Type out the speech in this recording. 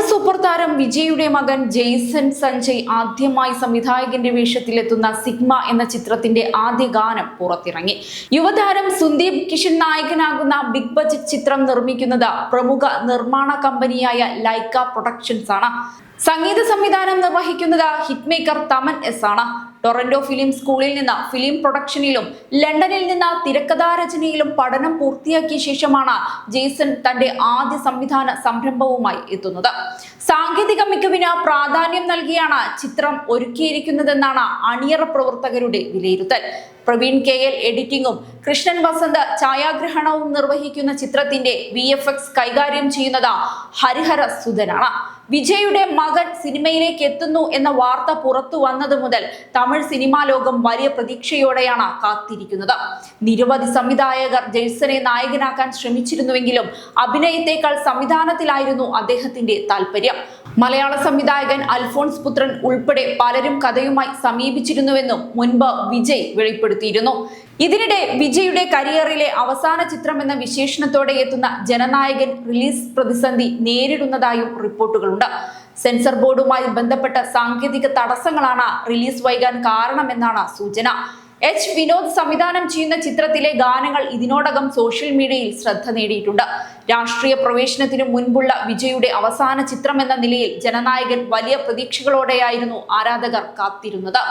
Super താരം വിജയുടെ മകൻ ജെയ്സൺ സഞ്ജയ് ആദ്യമായി സംവിധായകന്റെ വേഷത്തിലെത്തുന്ന സിഗ്മ എന്ന ചിത്രത്തിന്റെ ആദ്യ ഗാനം പുറത്തിറങ്ങി. യുവതാരം സുന്ദീപ് കിഷൻ നായകനാകുന്ന ബിഗ് ബജറ്റ് ചിത്രം നിർമ്മിക്കുന്നത് പ്രമുഖ നിർമ്മാണ കമ്പനിയായ ലൈക്ക പ്രൊഡക്ഷൻസ് ആണ്. സംഗീത സംവിധാനം നിർവഹിക്കുന്നത് ഹിറ്റ് മേക്കർ തമൻ എസ് ആണ്. ടൊറന്റോ ഫിലിം സ്കൂളിൽ നിന്ന് ഫിലിം പ്രൊഡക്ഷനിലും ലണ്ടനിൽ നിന്ന് തിരക്കഥാരചനയിലും പഠനം പൂർത്തിയാക്കിയ ശേഷമാണ് ജെയ്സൺ തന്റെ ആദ്യ സംവിധാന സംരംഭവുമായി എത്തുന്നത്. സാങ്കേതിക മികവിന് പ്രാധാന്യം നൽകിയാണ് ചിത്രം ഒരുക്കിയിരിക്കുന്നതെന്നാണ് അണിയറ പ്രവർത്തകരുടെ വിലയിരുത്തൽ. പ്രവീൺ KL എഡിറ്റിംഗും കൃഷ്ണൻ വസന്ത് ഛായാഗ്രഹണവും നിർവഹിക്കുന്ന ചിത്രത്തിന്റെ VFX കൈകാര്യം ചെയ്യുന്നത് ഹരിഹര സുധനാണ്. വിജയുടെ മകൻ സിനിമയിലേക്ക് എത്തുന്നു എന്ന വാർത്ത പുറത്തു വന്നത് മുതൽ തമിഴ് സിനിമാ ലോകം വലിയ പ്രതീക്ഷയോടെയാണ് കാത്തിരിക്കുന്നത്. നിരവധി സംവിധായകർ ജെയ്സനെ നായകനാക്കാൻ ശ്രമിച്ചിരുന്നുവെങ്കിലും അഭിനയത്തെക്കാൾ സംവിധാനത്തിലായിരുന്നു അദ്ദേഹത്തിന്റെ താല്പര്യം. മലയാള സംവിധായകൻ അൽഫോൺസ് പുത്രൻ ഉൾപ്പെടെ പലരും കഥയുമായി സമീപിച്ചിരുന്നുവെന്നും മുൻപ് വിജയ് വെളിപ്പെടുത്തിയിരുന്നു. ഇതിനിടെ വിജയുടെ കരിയറിലെ അവസാന ചിത്രം എന്ന വിശേഷണത്തോടെ എത്തുന്ന ജനനായകൻ റിലീസ് പ്രതിസന്ധി നേരിടുന്നതായും റിപ്പോർട്ടുകളുണ്ട്. സെൻസർ ബോർഡുമായി ബന്ധപ്പെട്ട സാങ്കേതിക തടസ്സങ്ങളാണ് റിലീസ് വൈകാൻ കാരണമെന്നാണ് സൂചന. വിനോദ് സംവിധാനം ചെയ്യുന്ന ചിത്രത്തിലെ ഗാനങ്ങൾ ഇതിനോടകം സോഷ്യൽ മീഡിയയിൽ ശ്രദ്ധ നേടിയിട്ടുണ്ട്. രാഷ്ട്രീയ പ്രവേശനത്തിനു മുൻപുള്ള വിജയുടെ അവസാന ചിത്രം എന്ന നിലയിൽ ജനനായകൻ വലിയ പ്രതീക്ഷകളോടെയായിരുന്നു ആരാധകർ കാത്തിരുന്നത്.